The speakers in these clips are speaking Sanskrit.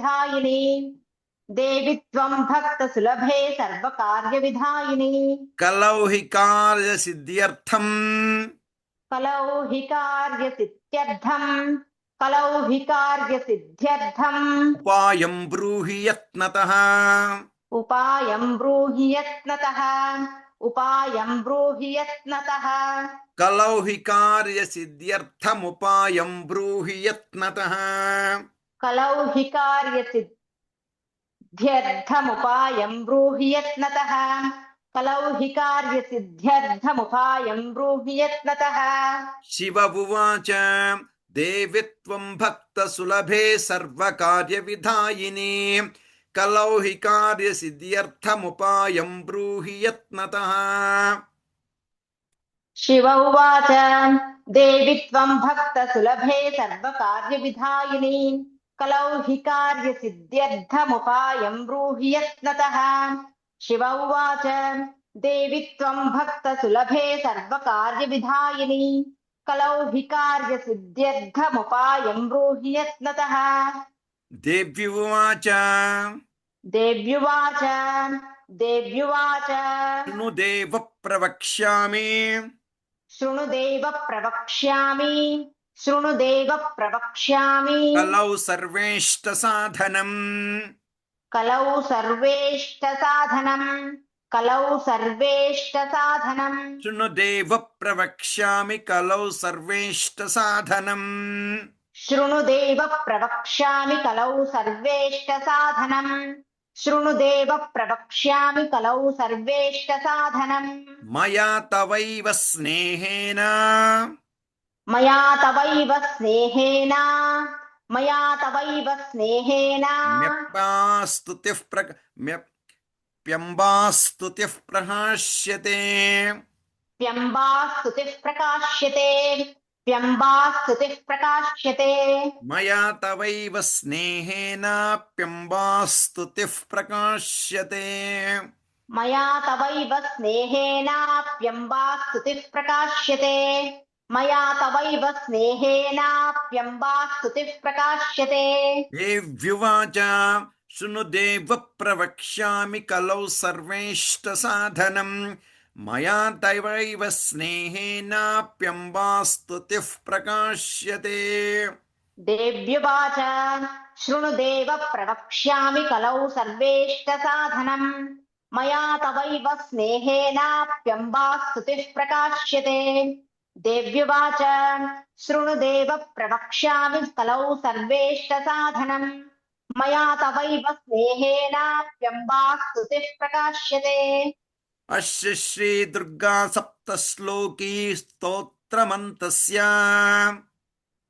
विधायिनी देवि त्वं भक्तसुलभे सर्वकार्यविधायिनी कलौ हि कार्यसिद्ध्यर्थम् कलौ हि कार्यसिद्ध्यर्थम् उपायं ब्रूहि यत्नतः उपायं ब्रूहि यत्नतः कलौ हि कार्यसिद्ध्यर्थमुपायं ब्रूहि यत्नतः कलौ हि कार्यसिद्ध्यर्थमुपायं ब्रूहि यत्नतः कलौ हि कार्यसिद्ध्यर्थमुपायं ब्रूहि यत्नतः शिव उवाच देवि त्वं भक्तसुलभे सर्वकार्यविधायिनी कलौ हि कार्यसिद्ध्यर्थमुपायं ब्रूहि यत्नतः शिव उवाच देवि त्वं भक्तसुलभे सर्वकार्यविधायिनी कलौ हि कार्यसिद्ध्यर्थमुपायं ब्रूहि यत्नतः शिव उवाच देवि त्वं भक्तसुलभे सर्वकार्यविधायिनी कलौ हि कार्यसिद्ध्यर्थमुपायं ब्रूहि यत्नतः देव्युवाच देव्युवाच शृणु देव प्रवक्ष्यामि शृणु देव प्रवक्ष्यामि कलौ सर्वेष्टसाधनम् शृणु देव प्रवक्ष्यामि कलौ सर्वेष्टसाधनम् शृणु देव प्रवक्ष्यामि कलौ सर्वेष्टसाधनम् मया तवैव स्नेहेन मया तवैव स्नेहेन प्यम्बास्तुतिः प्रकाश्यते मया तवैव स्नेहेन प्यम्बास्तुतिः प्रकाश्यते देव्युवाच शृणु देव प्रवक्ष्यामि कलौ सर्वेष्टसाधनम् मया तवैव स्नेहेन प्यम्बास्तुतिः प्रकाश्यते देव्युवाच शृणु देव प्रवक्ष्यामि कलौ सर्वेष्टसाधनम् मया तवैव स्नेहेनाप्यम्बास्तुतिः प्रकाश्यते देव्युवाच शृणु देव प्रवक्ष्यामि कलौ सर्वेष्टसाधनम् मया तवैव स्नेहेनाप्यम्बास्तुतिः प्रकाश्यते अस्य श्री दुर्गा सप्तश्लोकी स्तोत्रमन्तस्य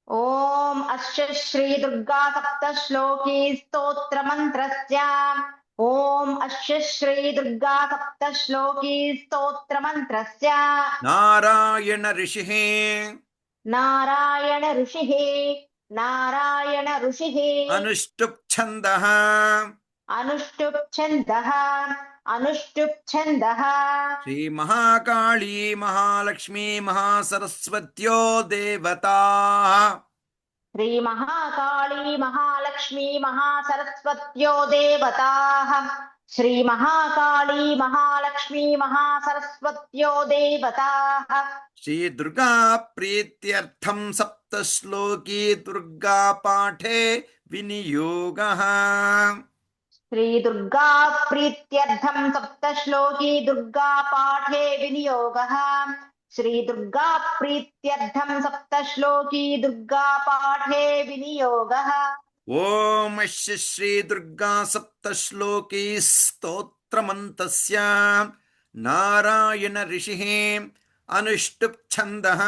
ॐ अस्य श्री दुर्गा सप्तश्लोकी स्तोत्रमन्त्रस्य ॐ अस्य श्री दुर्गा सप्तश्लोकी स्तोत्रमन्त्रस्य नारायण ऋषिः अनुष्टुप् छन्दः श्रीमहाकाली महालक्ष्मी महासरस्वत्यो देवताः श्री दुर्गा प्रीत्यर्थं सप्तश्लोकी दुर्गा पाठे विनियोगः श्री दुर्गा प्रीत्यर्थं सप्तश्लोकी दुर्गा पाठे विनियोगः श्री दुर्गा प्रीत्यर्थं सप्तश्लोकी दुर्गा पाठे विनियोगः ओम श्री दुर्गा सप्तश्लोकी स्तोत्रमन्तस्य नारायण ऋषिः अनुष्टुप् छन्दः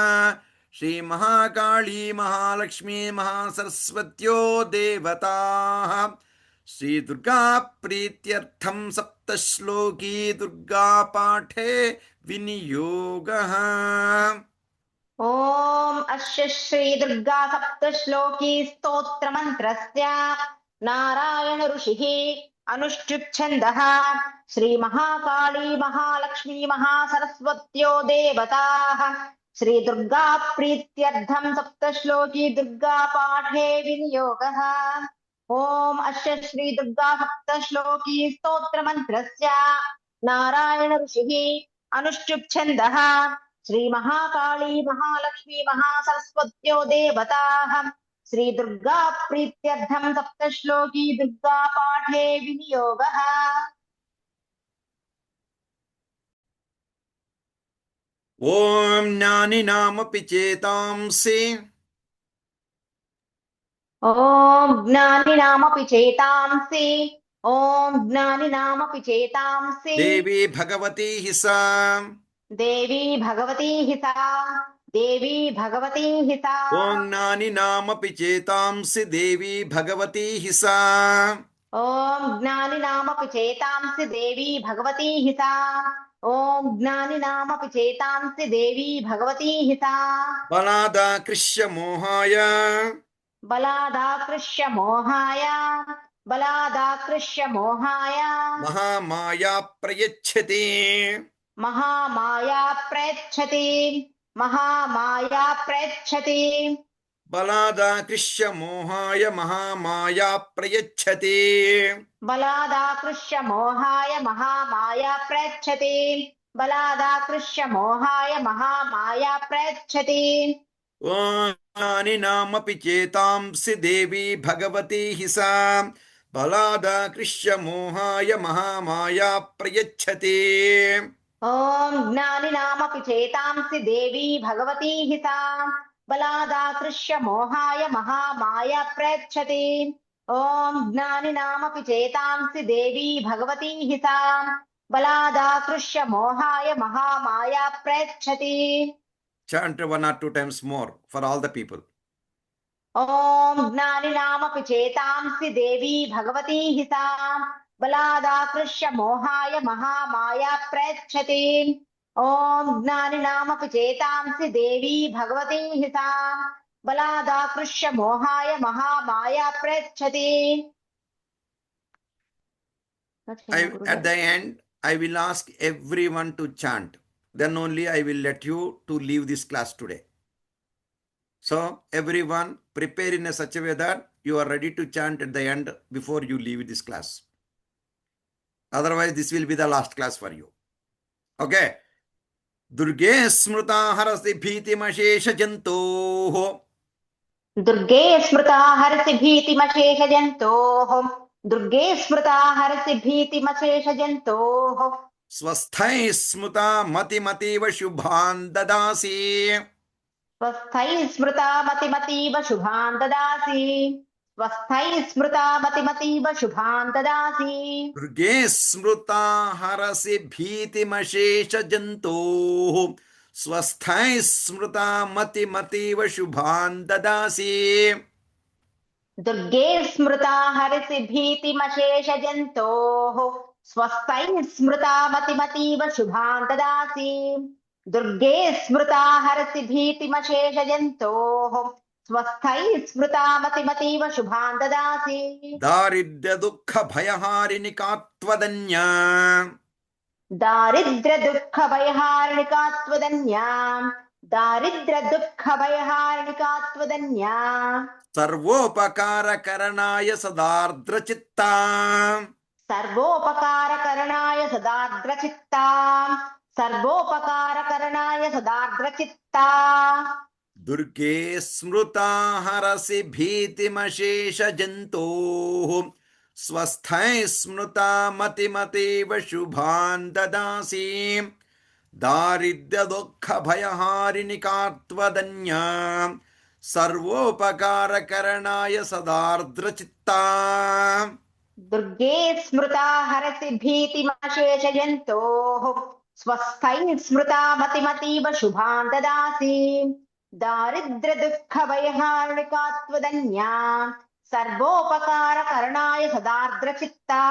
श्री महाकाली महालक्ष्मी महासरस्वत्यो देवताः श्री दुर्गा प्रीत्यर्थं सप्तश्लोकी दुर्गा पाठे विनियोगः ॐ अस्य श्री दुर्गा सप्तश्लोकी स्तोत्रमन्त्रस्य नारायण ऋषिः अनुष्टुप् छन्दः श्री महाकाली महालक्ष्मी महासरस्वत्यो देवताः श्री दुर्गा प्रीत्यर्थं सप्तश्लोकी दुर्गा पाठे विनियोगः ॐ अस्य श्री दुर्गा सप्तश्लोकी स्तोत्रमन्त्रस्य नारायण ऋषिः अनुष्टुप् छन्दः श्री महाकाली महालक्ष्मी महासरस्वत्यो देवताः श्री दुर्गा प्रीत्यर्थं सप्तश्लोकी दुर्गा पाठे विनियोगः। ॐ ज्ञानिनामपि चेतांसि ॐ ज्ञानिनामपि चेतांसि ॐ ज्ञानिनामपि चेतांसि देवी भगवती हि सा देवी भगवती हि सा देवी भगवती हि सा ॐ ज्ञानिनामपि चेतांसि देवी भगवती हि सा ॐ ज्ञानिनामपि चेतांसि देवी भगवती हि सा ॐ ज्ञानिनामपि चेतांसि देवी भगवती हि सा बलादाकृष्य मोहाय बलादाकृष्य मोहाय बलादाकृष्य मोहाय महामाया प्रयच्छति महामाया प्रयच्छति महामाया प्रयच्छति बलादाकृष्य मोहाय महामाया प्रयच्छति बलादाकृष्य मोहाय महामाया प्रयच्छति बलादाकृष्य मोहाय महामाया प्रयच्छति ॐ ज्ञानिनामपि चेतांसि देवी भगवती हि सा बलादाकृष्य मोहाय महामाया प्रयच्छति ॐ ज्ञानिनामपि चेतांसि देवी भगवती हि सा बलादाकृष्य मोहाय महामाया प्रयच्छति ॐ ज्ञानिनामपि चेतांसि देवी भगवती हि सा बलादाकृष्य मोहाय महामाया प्रयच्छति। Chant 1 or 2 times more for all the people. ॐ ज्ञानिनामपि चेतांसि देवी भगवती हि सा बलादाकृष्य मोहाय महामाया प्रयच्छति ॐ ज्ञानिनामपि चेतांसि देवी भगवती हि सा बलादाकृष्य मोहाय महामाया प्रयच्छति। At the end, I will ask everyone to chant. Then only I will let you to leave this class today. So everyone prepare in a such a way that you are ready to chant at the end before you leave this class. Otherwise, this will be the last class for you. Okay. Durge smruta harasi bhitimasesha jantoh. दुर्गे स्मृता हरसि भीतिमशेष जन्तोः दुर्गे स्मृता हरसि भीतिमशेष जन्तोः स्वस्थैः स्मृता मतिमतीव शुभान् ददासि स्वस्थैः स्मृता मतिमतीव शुभान् ददासि स्वस्थैः स्मृता मतिमतीव शुभान् ददासि दुर्गे स्मृता हरसि भीतिमशेष जन्तोः स्वस्थैः स्मृता मतिमतीव शुभान् ददासि दुर्गे स्मृता हरसि भीतिमशेष जन्तोः स्वस्थैः स्मृता मतिमतीव शुभान् ददासि दुर्गे स्मृता हरसि भीतिमशेष जन्तोः स्वस्थैः स्मृता मतिमतीव शुभान् ददासि दारिद्र्य दुःख भयहारिणिका त्वदन्या दारिद्र्य दुःख भयहारिणिका त्वदन्या दारिद्र्य दुःख भयहारिणिका त्वदन्या सर्वोपकारकरणाय सदार्द्रचित्ता सर्वोपकारकरणाय सदार्द्रचित्ता सर्वोपकारकरणाय सदार्द्रचित्ता दुर्गे स्मृता हरसि भीतिमशेष जन्तोः स्वस्थैः स्मृता मतिमतीव शुभान् ददासि दारिद्र्य दुःख भयहारिणिका त्वदन्या सर्वोपकारकरणाय सदार्द्रचित्ता दुर्गे स्मृता हरसि भीतिमशेष जन्तोः स्वस्थैः स्मृता मतिमतीव शुभान् ददासि दारिद्र्य दुःख भयहारिणिका त्वदन्या सर्वोपकारकरणाय सदार्द्रचित्ता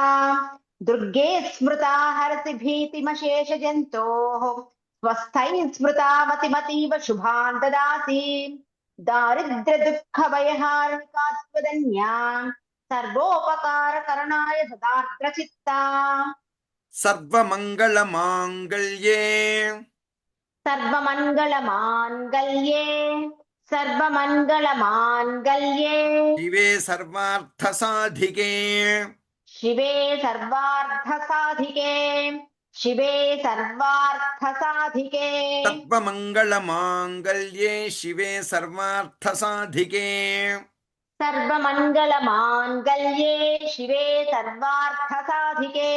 दुर्गे स्मृता हरसि भीतिमशेष जन्तोः स्वस्थैः स्मृता मतिमतीव शुभान् ददासि दारिद्र्य दुःख भयहारिणिका त्वदन्या सर्वोपकारकरणाय सदार्द्रचित्ता सर्वमङ्गलमाङ्गल्ये सर्वमङ्गलमाङ्गल्ये सर्वमङ्गलमाङ्गल्ये शिवे सर्वार्थसाधिके शिवे सर्वार्थसाधिके शिवे सर्वार्थसाधिके सर्वमङ्गलमाङ्गल्ये शिवे सर्वार्थसाधिके सर्वमङ्गलमाङ्गल्ये शिवे सर्वार्थसाधिके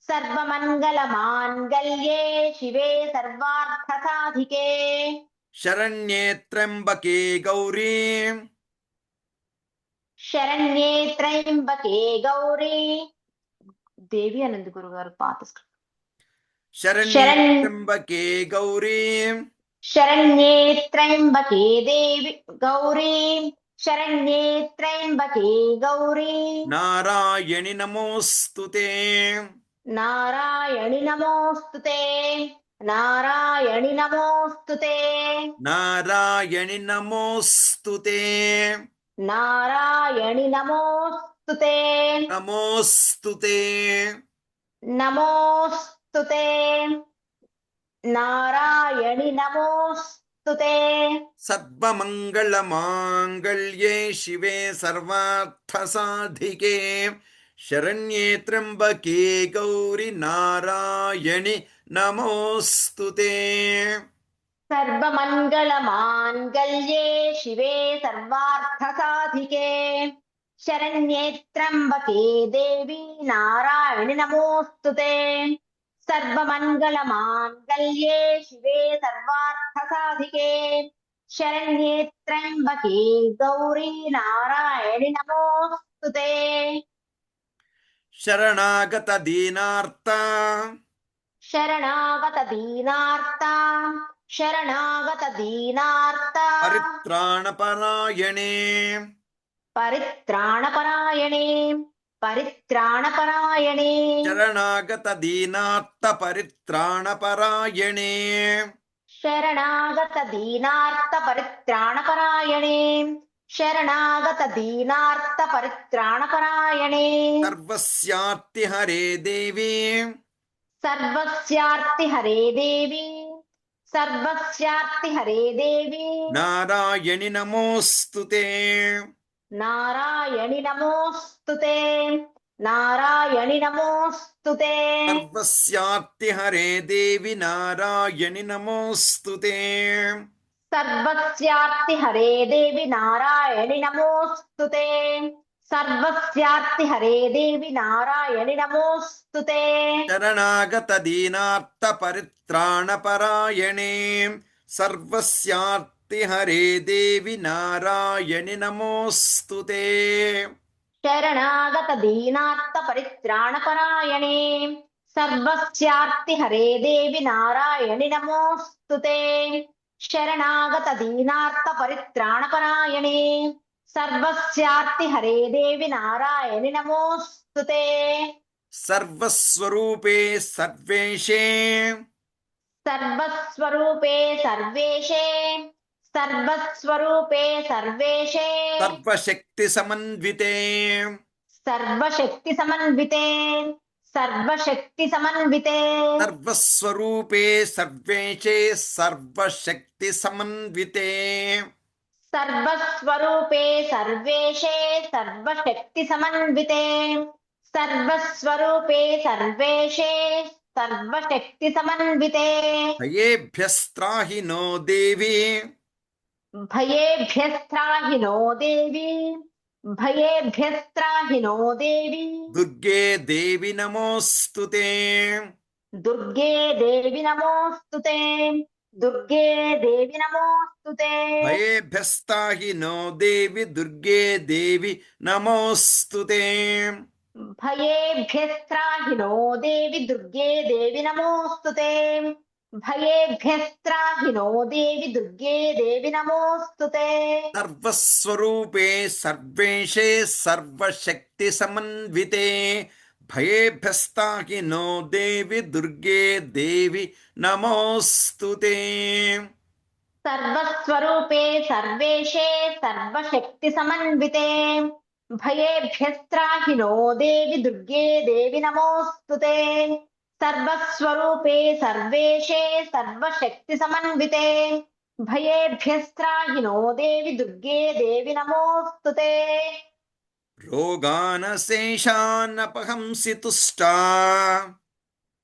सर्वमङ्गलमाङ्गल्ये शिवे सर्वार्थसाधिके शरण्ये त्र्यम्बके गौरी శరణ్యే త్రయంబకే గౌరీ దేవి అనంత గురు గారు పాత शरण्ये त्र्यम्बके गौरी శరణ్యే త్రయంబకే దేవి గౌరీ శరణ్యే త్రయంబకే గౌరీ नारायणि नमोऽस्तुते నారాయణి నమోస్తుతే నారాయణి నమోస్తుతే नारायणि नमोऽस्तुते నారాయణి నమోస్తుతే नमोऽस्तुते నమోస్తుతే నారాయణి నమోస్తుతే सर्वमङ्गलमाङ्गल्ये शिवे सर्वार्थसाधिके शरण्ये त्र्यम्बके गौरि नारायणि नमोऽस्तुते सर्वमङ्गलमाङ्गल्ये शिवे सर्वार्थसाधिके शरण्ये त्र्यम्बके देवी नारायणि नमोऽस्तुते सर्वमङ्गलमाङ्गल्ये शिवे सर्वार्थसाधिके शरण्ये त्र्यम्बके गौरी नारायणि नमोऽस्तुते शरणागत दीनार्ता शरणागत दीनार्ता शरणागत दीनार्ता परित्राणपरायणे परित्राणपरायणे परित्राणपरायणे शरणागत दीनार्त परित्राणपरायणे शरणागत दीनार्त परित्राणपरायणे शरणागत दीनार्त परित्राणपरायणे सर्वस्यार्ति हरे देवी सर्वस्यार्ति हरे देवी सर्वस्यार्ति हरे देवी नारायणि नमोऽस्तुते नारायणि नमोऽस्तुते नारायणि नमोऽस्तुते सर्वस्यार्ति हरे देवी नारायणि नमोऽस्तुते सर्वस्यार्ति हरे देवी नारायणि नमोऽस्तुते सर्वस्यार्ति हरे देवी नारायणि नमोऽस्तुते शरणागत दीनार्त परित्राणपरायणे सर्वस्यार्ति हरे देवी नारायणि नमोऽस्तुते शरणागत दीनार्त परित्राणपरायणे सर्वस्यार्ति हरे देवी नारायणि नमोऽस्तुते शरणागत दीनार्त परित्राणपरायणे सर्वस्यार्ति हरे देवी नारायणि नमोऽस्तुते सर्वस्वरूपे सर्वेशे सर्वस्वरूपे सर्वेशे सर्वस्वरूपे सर्वेशे सर्वशक्तिसमन्विते सर्वशक्तिसमन्विते सर्वशक्तिसमन्विते सर्वस्वरूपे सर्वेशे सर्वशक्तिसमन्विते सर्वस्वरूपे सर्वेशे सर्वशक्तिसमन्विते सर्वस्वरूपे सर्वेशे सर्वशक्तिसमन्विते भयेभ्यस्त्राहि नो देवी भयेभ्यस्त्राहि नो देवी भयेभ्यस्त्राहि नो देवी दुर्गे देवी नमोऽस्तुते दुर्गे देवी नमोऽस्तुते दुर्गे देवी नमोऽस्तुते भयेभ्यस्त्राहि नो देवी दुर्गे देवी नमोऽस्तुते भयेभ्यस्त्राहि नो देवी दुर्गे देवी नमोऽस्तुते भयेभ्यस्त्राहि नो देवी दुर्गे देवी नमोऽस्तुते सर्वस्वरूपे सर्वेशे सर्वशक्तिसमन्विते भयेभ्यस्त्राहि नो देवी दुर्गे देवी नमोऽस्तुते सर्वस्वरूपे सर्वेशे सर्वशक्तिसमन्विते भयेभ्यस्त्राहि नो देवी दुर्गे देवी नमोऽस्तुते सर्वस्वरूपे सर्वेशे सर्वशक्तिसमन्विते भयेभ्यस्त्राहिनो देवि दुर्गे देवि नमोऽस्तुते। रोगानशेषानपहंसि तुष्टा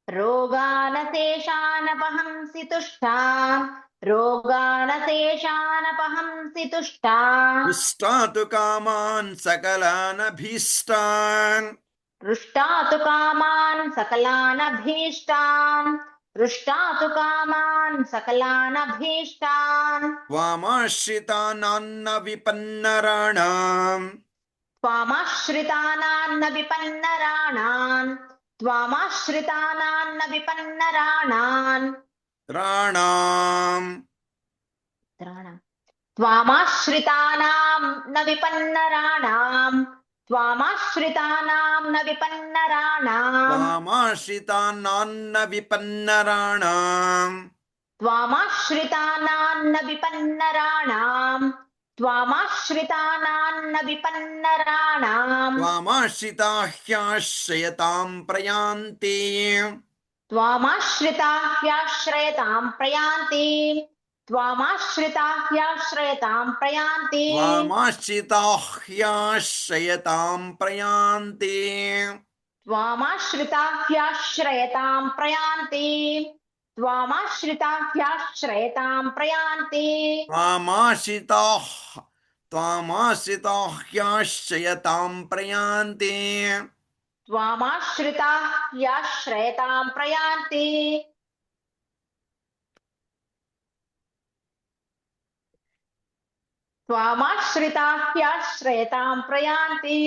रोगानशेषानपहंसि तुष्टा रोगानशेषानपहंसि तुष्टा तुष्टा तु कामान् सकलानभीष्टान् रुष्टा तु कामान् सकलानभीष्टान् रुष्टा तु कामान् सकलानभीष्टान् त्वामाश्रितानान्न विपन्नराणाम् त्वामाश्रितानान्न विपन्नराणान् त्वामाश्रितानान्न विपन्नराणान् राणाम् त्वामाश्रितानां न विपन्नराणां त्वामाश्रितानां न विपन्नराणां त्वामाश्रितानान्न विपन्नराणाम् त्वामाश्रितानान्न विपन्नराणां त्वामाश्रितानान्न विपन्नराणां त्वामाश्रिता ह्याश्रयतां प्रयान्ति त्वामाश्रिता ह्याश्रयतां प्रयान्ति त्वामाश्रिता ह्याश्रयतां प्रयान्ति त्वामाश्रिता ह्याश्रयतां प्रयान्ति त्वामाश्रिता ह्याश्रयतां प्रयान्ति त्वामाश्रिता ह्याश्रयतां प्रयान्ति त्वामाश्रिता ह्याश्रयतां प्रयान्ति त्वामाश्रिता ह्याश्रयतां प्रयान्ति त्वामाश्रिता ह्याश्रयतां प्रयान्ति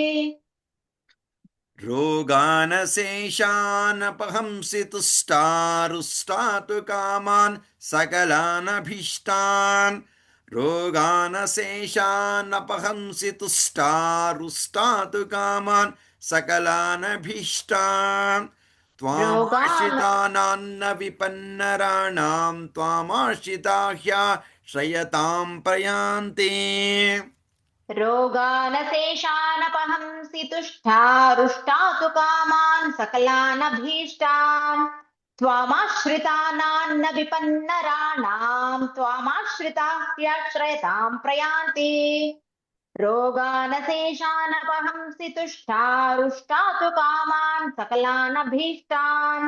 रोगानशेषानपहंसि तुष्टा रुष्टा तु कामान् सकलानभीष्टान् रोगानशेषानपहंसि तुष्टा रुष्टा तु कामान् सकलानभीष्टान् त्वामाश्रितानान्न विपन्नराणां त्वामाश्रिता ह्याश्रयतां प्रयान्ति रोगानशेषानपहंसि तुष्टा रुष्टा तु कामान् सकलानभीष्टान् त्वामाश्रितानान्न विपन्नराणां त्वामाश्रिता ह्याश्रयतां प्रयान्ति रोगानशेषानपहंसि तुष्टा रुष्टा तु कामान् सकलानभीष्टान्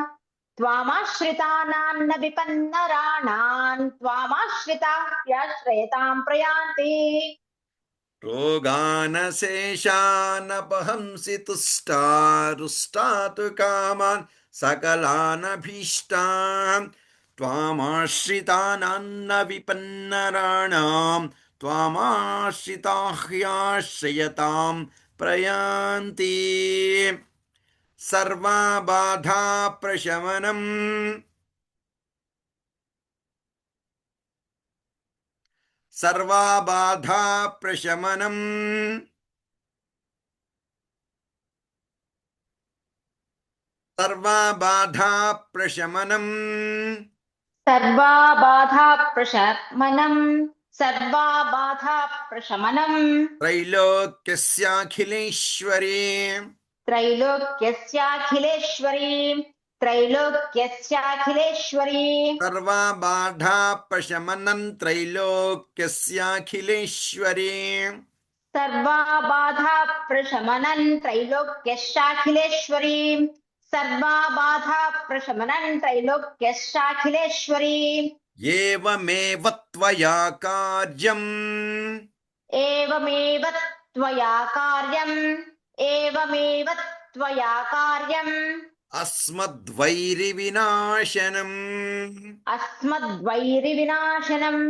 त्वामाश्रितानान्न विपन्नराणां त्वामाश्रिता ह्याश्रयतां प्रयान्ति रोगानशेषानपहंसि तुष्टा रुष्टा तु कामान् सकलानभीष्टान् त्वामाश्रितानान्न विपन्नराणां त्वामाश्रिता ह्याश्रयतां प्रयान्ति सर्वबाधा प्रशमनम् सर्वबाधा प्रशमनम् सर्वबाधा प्रशमनम् सर्वाबाधा प्रशमनम् सर्वाबाधा प्रशमनम् त्रैलोक्यस्याखिलेश्वरी त्रैलोक्यस्याखिलेश्वरी त्रैलोक्यस्याखिलेश्वरी सर्वबाधा प्रशमनं त्रैलोक्यस्याखिलेश्वरी सर्वाबाधा प्रशमनं त्रैलोक्यस्याखिलेश्वरी सर्वाबाधा प्रशमनं त्रैलोक्यस्याखिलेश्वरी एवमेव त्वया कार्यम् एवमेव त्वया कार्यम् एवमेव त्वया कार्यम् अस्मद्वैरिविनाशनम् अस्मद्वैरिविनाशनम्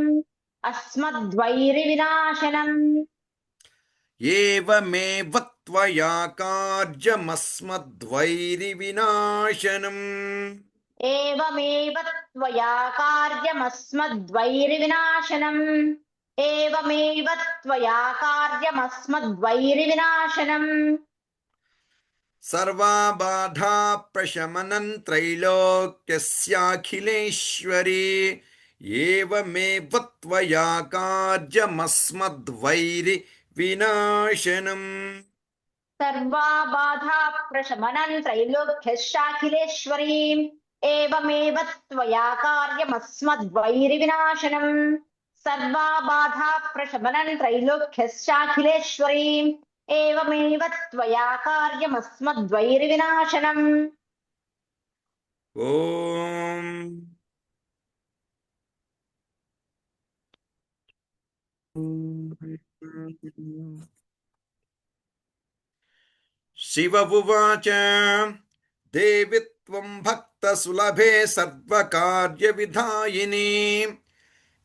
अस्मद्वैरिविनाशनम् एवमेव त्वया कार्यमस्मद्वैरिविनाशनम् एवमेव त्वया कार्यमस्मद्वैरिविनाशनम् एवमेव त्वया कार्यमस्मद्वैरिविनाशनम् सर्वबाधा प्रशमनं त्रैलोक्यस्याखिलेश्वरी एवमेव त्वया कार्यमस्मद्वैरिविनाशनम् सर्वाबाधा प्रशमनं त्रैलोक्यस्याखिलेश्वरी एवमेव त्वया कार्यमस्मद्वैरिविनाशनम् सर्वा बाधा प्रशमनं त्रैलोक्यस्याखिलेश्वरीम् एवमेव त्वया कार्यमस्मद्वैरिविनाशनम्। ఓం శివ ఉవాచ దేవి త్వం భక్త సులభే సర్వకార్య విధాయిని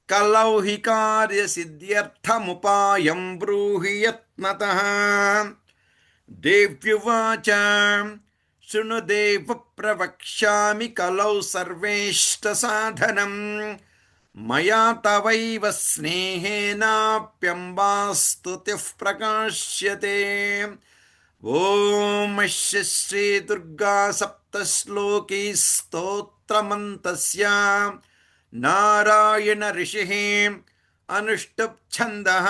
కలౌ హి కార్య సిద్ధ్యర్థముపాయం బ్రూహి యత్నతః దేవ్యువాచ శృణు దేవ ప్రవక్ష్యామి కలౌ సర్వేష్ట సాధనం మయా తవైవ స్నేహేనాప్యంబాస్తుతిః ప్రకాశ్యతే ఓం శ్రీ దుర్గా సప్తశ్లోకీ స్తోత్రమంతస్య నారాయణ ఋషిః అనుష్టుప్ ఛందః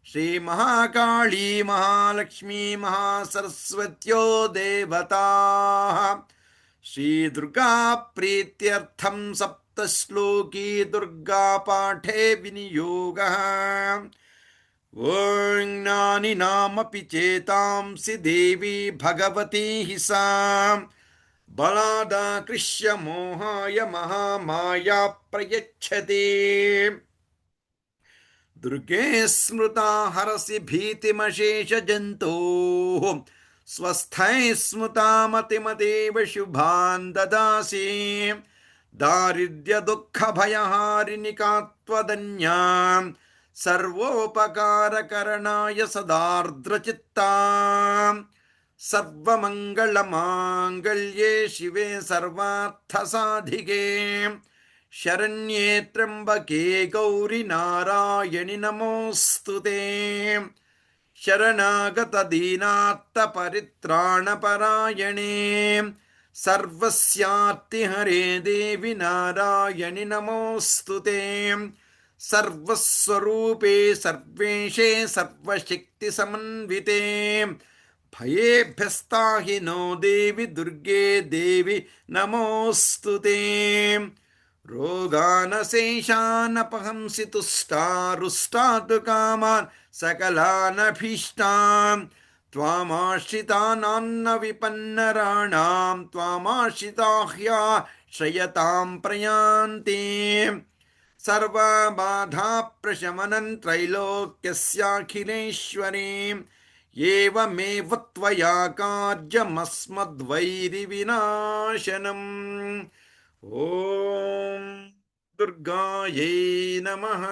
శ్రీ మహాకాళీ మహాలక్ష్మీ మహాసరస్వత్యో దేవతాః శ్రీ దుర్గా ప్రీత్యర్థం సప్తశ్లోకీ దుర్గా పాఠే వినియోగః ఓం జ్ఞానినామపి చేతాంసి దేవీ భగవతి హి సా బలాదాకృష్య మోహాయ మహామాయా ప్రయచ్చతి దుర్గే స్మృతా హరసి భీతిమశేష జంతోః స్వస్థై స్మృతా మతిమతేవ శుభాన్ దదాసి దారిద్ర్య దుఃఖ భయహారిణికా త్వదన్యా సర్వోపకారకరణాయ సదార్ద్రచిత్తా సర్వమంగళమాంగళ్యే శివే సర్వార్థసాధికే శరణ్యే త్ర్యంబకే గౌరి నారాయణి నమోస్తుతే శరణాగత దీనార్త పరిత్రాణపరాయణే సర్వస్యార్తిహరే దేవి నారాయణి నమోస్తుతే సర్వస్వరూపే సర్వేషే సర్వశక్తి సమన్వితే భయేభ్యస్తాహి నో దేవి దుర్గే దేవి నమోస్తుతే రోగానశేషానపహంసి తుష్టారుష్టాతు కామాన్ సకలానభీష్టాన్ త్వామాశ్రితానాన్న విపన్నరాణాం త్వామాశ్రితాహ్యా శ్రయతాం ప్రయాంతి సర్వబాధా ప్రశమనం త్రైలోక్యస్యాఖిలేశ్వరీం ఏవమేవ త్వయా కార్యమస్మద్వైరివినాశనం ఓం దుర్గాయై నమః